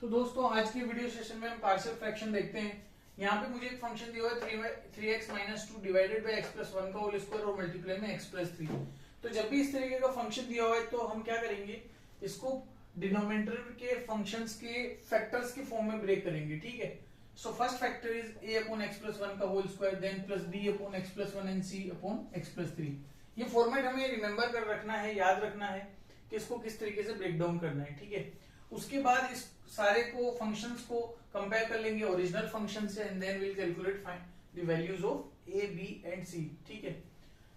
तो दोस्तों आज की वीडियो सेशन में हम पार्शियल फ्रैक्शन देखते हैं। यहाँ पे मुझे एक फंक्शन दिया हुआ है 3x minus 2 divided by x plus 1 का होल स्क्वायर और मल्टीप्लाई में x प्लस 3। तो जब भी इस तरीके का फंक्शन दिया हुआ है तो हम क्या करेंगे, इसको डिनोमिनेटर के फंक्शंस के फैक्टर्स के फॉर्म में ब्रेक करेंगे। ठीक है, so first factor is a upon x plus 1 का whole square, then plus b upon x plus 1 and c upon x plus 3। ये फॉर्मेट हमें रिमेंबर कर रखना है, याद रखना है कि इसको किस तरीके से ब्रेक डाउन करना है। ठीक है, उसके बाद इस सारे को फंक्शंस को कंपेयर कर लेंगे ओरिजिनल फंक्शन से and then will calculate find the values of a b and c। ठीक है,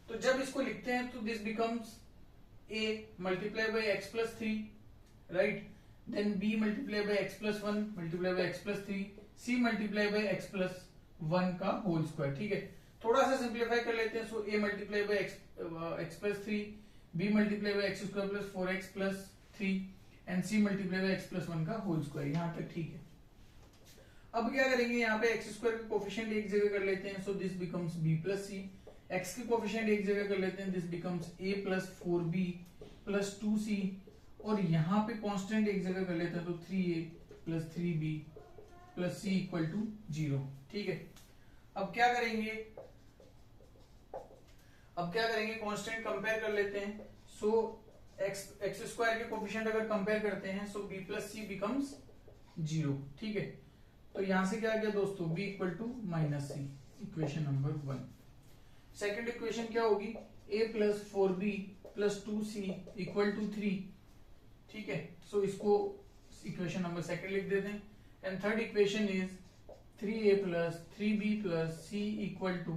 तो जब इसको लिखते हैं तो this becomes a multiply by x plus 3, right, then b multiply by x plus 1 multiply by x plus 3, c multiply by x plus 1 का whole square. ठीक है, थोड़ा सा सिंप्लीफाई कर लेते हैं। सो a multiply by x plus 3, b multiply by x square plus 4x plus 3 and c multiply by x plus 1 का whole square. यहाँ तक ठीक है। अब क्या करेंगे, यहाँ पे x स्क्वायर के कोफिशिएंट एक जगह कर लेते हैं, सो this becomes b plus c। x के कोफिशिएंट एक जगह कर लेते हैं, this becomes a plus 4b plus 2c, और यहाँ पे कांस्टेंट एक जगह कर लेते हैं तो 3a plus 3b plus c equal to 0। ठीक है, अब क्या करेंगे, कांस्टेंट कंपेयर कर लेते हैं। सो एक्स स्क्वायर के कोफिशिएंट अगर कंपेयर करते हैं सो b प्लस सी बिकम्स 0। ठीक है, तो यहां से क्या आ गया दोस्तों, b equal to minus C, equation number 1। Second equation क्या होगी, a plus 4b plus 2c equal to 3। ठीक है, सो इसको इक्वेशन नंबर सेकंड लिख देते हैं। And third equation is 3a plus 3b plus c equal to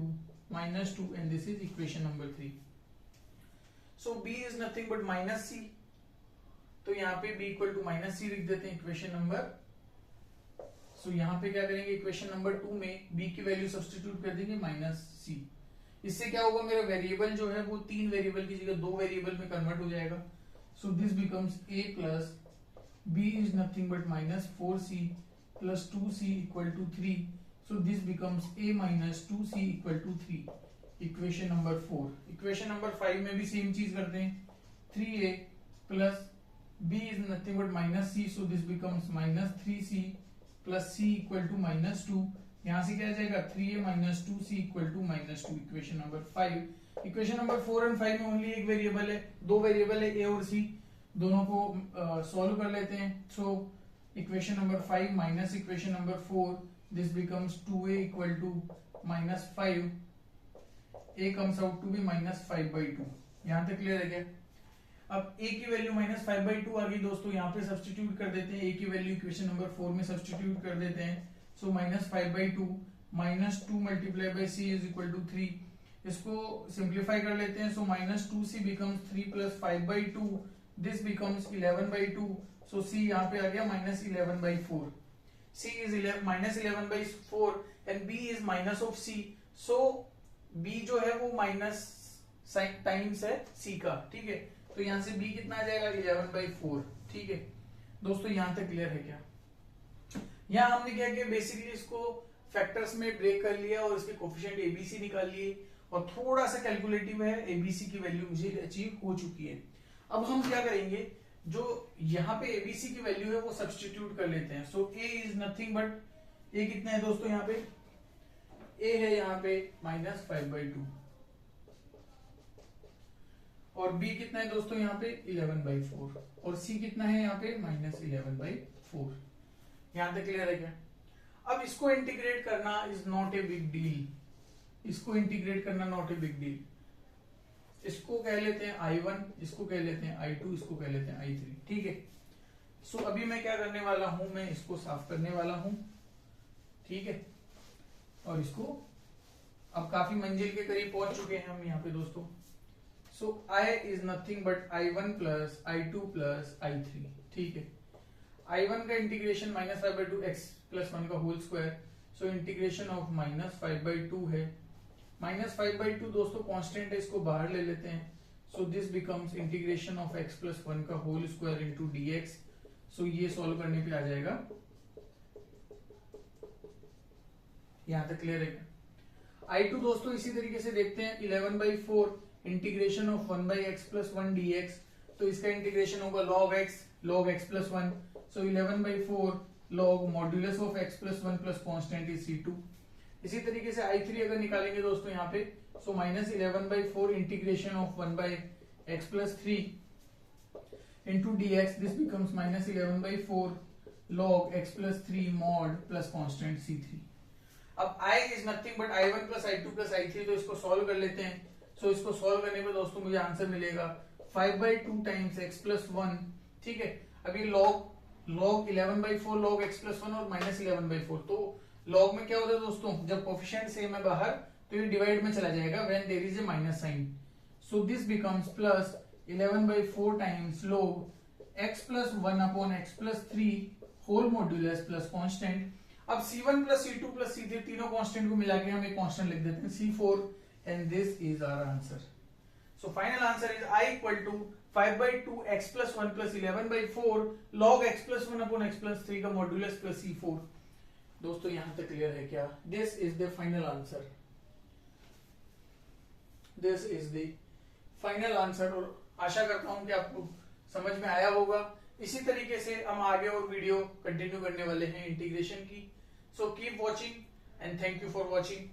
minus 2 and this is equation number 3। So b is nothing but minus c, तो यहाँ पे b equal to minus c लिख देते हैं equation number. सो यहाँ पे क्या करेंगे, इक्वेशन नंबर 2 में b की वैल्यू सब्स्टिट्यूट कर देंगे माइनस सी। इससे क्या होगा, मेरा वेरिएबल जो है वो 3 वेरिएबल की जगह 2 वेरिएबल में कन्वर्ट हो जाएगा। So this becomes a plus b is nothing but minus 4c plus 2c equal to 3। So this becomes a minus 2c equal to 3, equation number 4। Equation number 5 में भी सेम चीज करते हैं, 3a plus b is nothing but minus c, so this becomes minus 3c plus c equal to minus 2। यहां से क्या आ जाएगा, 3a minus 2c equal to minus 2, equation number 5। Equation number 4 and 5 में ओनली एक वेरिएबल है, 2 variable है a और c, दोनों को सॉल्व कर लेते हैं। So equation number 5 minus equation number 4, this becomes 2a equal to minus 5, a comes out to be minus 5/2। यहाँ तक क्लियर है क्या? अब a की वैल्यू माइनस 5/2 आ गई दोस्तों, यहाँ पे सब्स्टिट्यूट कर देते हैं, a की वैल्यू इक्वेशन नंबर 4 में सब्स्टिट्यूट कर देते हैं। So minus 5/2 minus 2 multiply by c is equal to 3। इसको सिंप्लीफाई कर लेते हैं, so minus 2c becomes 3 plus 5/2, this becomes 11/2। So c यहाँ पे आ गया minus 11/4। c is minus 11/4 and b is minus of c। So b जो है वो माइनस साइन टाइम्स है c का। ठीक है, तो यहां से b कितना आ जाएगा, 11/4। ठीक है दोस्तों, यहां तक क्लियर है क्या? यहां हमने क्या किया, बेसिकली इसको फैक्टर्स में ब्रेक कर लिया और इसके कोफिशिएंट एबीसी निकाल लिए, और थोड़ा सा कैलकुलेटिव है, एबीसी की वैल्यू मुझे अचीव हो चुकी है। अब हम क्या करेंगे, जो यहाँ पे एबीसी की वैल्यू है वो सब्स्टिट्यूट कर लेते हैं। सो a is nothing but, a कितना है दोस्तों, यहाँ पे a है यहाँ पे माइनस 5/2, और b कितना है दोस्तों यहाँ पे 11/4, और c कितना है यहाँ पे माइनस 11/4। यहां तक क्लियर है क्या? अब इसको इंटीग्रेट करना is not a big deal, इसको इंटीग्रेट करना नॉट ए बिग डील। इसको कह लेते हैं I1, इसको कह लेते हैं I2, इसको कह लेते हैं I3। ठीक है, सो अभी मैं क्या करने वाला हूं, मैं इसको साफ करने वाला हूं। ठीक है, और इसको अब काफी मंजिल के करीब पहुंच चुके हैं हम यहाँ पे दोस्तों। सो I is nothing but I1 plus I2 plus I3। ठीक है, I1 का इंटीग्रेशन माइनस 5/2 x प्लस 1 का whole square, so integration of minus 5/2 है। माइनस 5/2 दोस्तों कांस्टेंट है, इसको बाहर ले लेते हैं। सो this becomes integration of x plus 1 का होल स्क्वायर इंटू dx। सो ये सॉल्व करने पे आ जाएगा। यहां तक क्लियर है? I2 दोस्तों इसी तरीके से देखते हैं, 11/4 integration of 1/x plus 1 dx, तो इसका इंटीग्रेशन होगा log x plus 1। So 11/4 log modulus of x plus 1 plus constant is C2। इसी तरीके से I3 अगर निकालेंगे दोस्तों यहाँ पे, so minus 11/4 integration of 1/x plus 3 into dx, this becomes minus 11/4 log x plus 3 mod plus constant C3। अब I is nothing but I1 plus I2 plus I3, तो इसको सॉल्व कर लेते हैं। सो इसको सॉल्व करने पे दोस्तों मुझे आंसर मिलेगा 5/2 टाइम्स x प्लस 1, ठीक है। अभी log 11/4 log x प्लस 1 और माइनस 11/4, तो log में क्या होता है दोस्तों, जब कोफिशिएंट सेम है बाहर तो ये डिवाइड में चला जाएगा when there is a minus sign. So this becomes plus 11/4 times log x plus 1 upon x plus 3 whole modulus plus constant. अब C1 plus C2 plus C3 तीनों कांस्टेंट को मिला के हम एक कांस्टेंट लिख देते हैं C4 and this is our answer. So final answer is I equal to 5/2 x plus 1 plus 11/4 log x plus 1 upon x plus 3 का मॉड्यूलस प्लस C4। दोस्तों यहां तक क्लियर है क्या? This is the final answer, this is the final answer. और आशा करता हूं कि आपको समझ में आया होगा। इसी तरीके से हम आगे और वीडियो कंटिन्यू करने वाले हैं इंटीग्रेशन की। So keep watching and thank you for watching.